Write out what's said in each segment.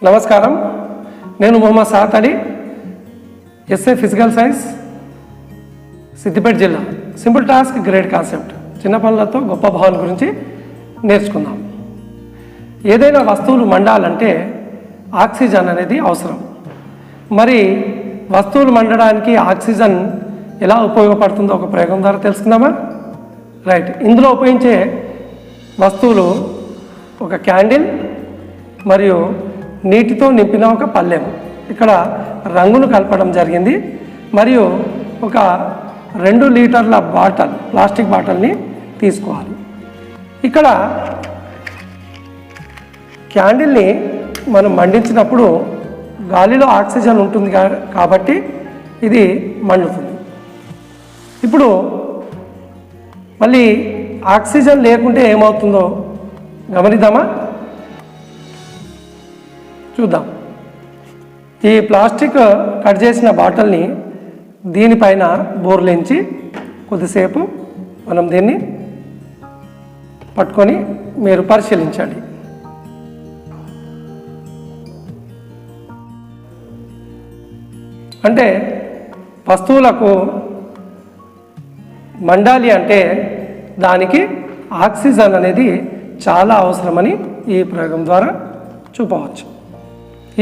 నమస్కారం, నేను Mohammed Saad Ali, SA physical science, Siddipet జిల్లా. సింపుల్ టాస్క్ గ్రేట్ కాన్సెప్ట్, చిన్న పనులతో గొప్ప భావన గురించి నేర్చుకుందాం. ఏదైనా వస్తువులు మండాలంటే ఆక్సిజన్ అనేది అవసరం. మరి వస్తువులు మండడానికి ఆక్సిజన్ ఎలా ఉపయోగపడుతుందో ఒక ప్రయోగం ద్వారా తెలుసుకుందామా? రైట్. ఇందులో ఉపయోగించే వస్తువులు ఒక క్యాండిల్ మరియు నీటితో నింపిన ఒక పళ్ళెం. ఇక్కడ రంగును కలపడం జరిగింది. మరియు ఒక 2 లీటర్ల బాటిల్, ప్లాస్టిక్ బాటిల్ని తీసుకోవాలి. ఇక్కడ క్యాండిల్ని మనం మండించినప్పుడు గాలిలో ఆక్సిజన్ ఉంటుంది కాబట్టి ఇది మండుతుంది. ఇప్పుడు మళ్ళీ ఆక్సిజన్ లేకుంటే ఏమవుతుందో గమనిద్దామా? చూద్దాం. ఈ ప్లాస్టిక్ కట్ చేసిన బాటిల్ని దీనిపైన బోర్లించి కొద్దిసేపు మనం దీన్ని పట్టుకొని మీరు పరిశీలించండి. అంటే వస్తువులకు మండాలి అంటే దానికి ఆక్సిజన్ అనేది చాలా అవసరమని ఈ ప్రయోగం ద్వారా చూపవచ్చు.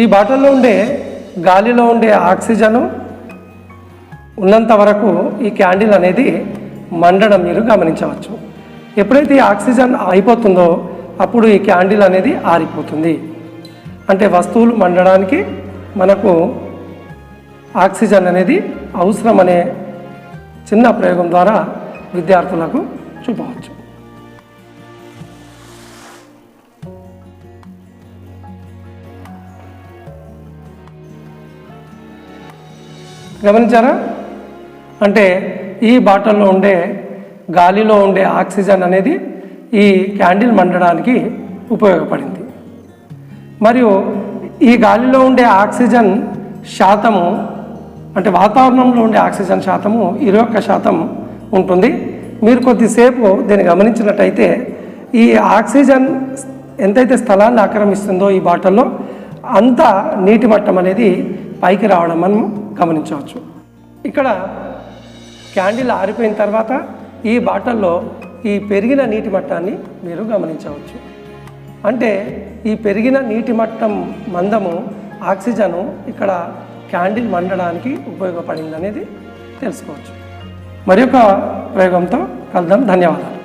ఈ బాటిల్లో ఉండే గాలిలో ఉండే ఆక్సిజను ఉన్నంత వరకు ఈ క్యాండిల్ అనేది మండడం మీరు గమనించవచ్చు. ఎప్పుడైతే ఈ ఆక్సిజన్ అయిపోతుందో అప్పుడు ఈ క్యాండిల్ అనేది ఆరిపోతుంది. అంటే వస్తువులు మండడానికి మనకు ఆక్సిజన్ అనేది అవసరం అనే చిన్న ప్రయోగం ద్వారా విద్యార్థులకు చూపవచ్చు. గమనించారా? అంటే ఈ బాటిల్లో ఉండే గాలిలో ఉండే ఆక్సిజన్ అనేది ఈ క్యాండిల్ మండడానికి ఉపయోగపడింది. మరియు ఈ గాలిలో ఉండే ఆక్సిజన్ శాతము, అంటే వాతావరణంలో ఉండే ఆక్సిజన్ శాతము 21% ఉంటుంది. మీరు కొద్దిసేపు దీన్ని గమనించినట్టయితే ఈ ఆక్సిజన్ ఎంతైతే స్థలాన్ని ఆక్రమిస్తుందో ఈ బాటిల్లో అంత నీటి మట్టం అనేది పైకి రావడం మనం గమనించవచ్చు. ఇక్కడ క్యాండిల్ ఆరిపోయిన తర్వాత ఈ బాటిల్లో ఈ పెరిగిన నీటి మట్టాన్ని మీరు గమనించవచ్చు. అంటే ఈ పెరిగిన నీటి మట్టం మందము ఆక్సిజను ఇక్కడ క్యాండిల్ మండడానికి ఉపయోగపడింది అనేది తెలుసుకోవచ్చు. మరి ఒక ప్రయోగంతో కలుద్దాం. ధన్యవాదాలు.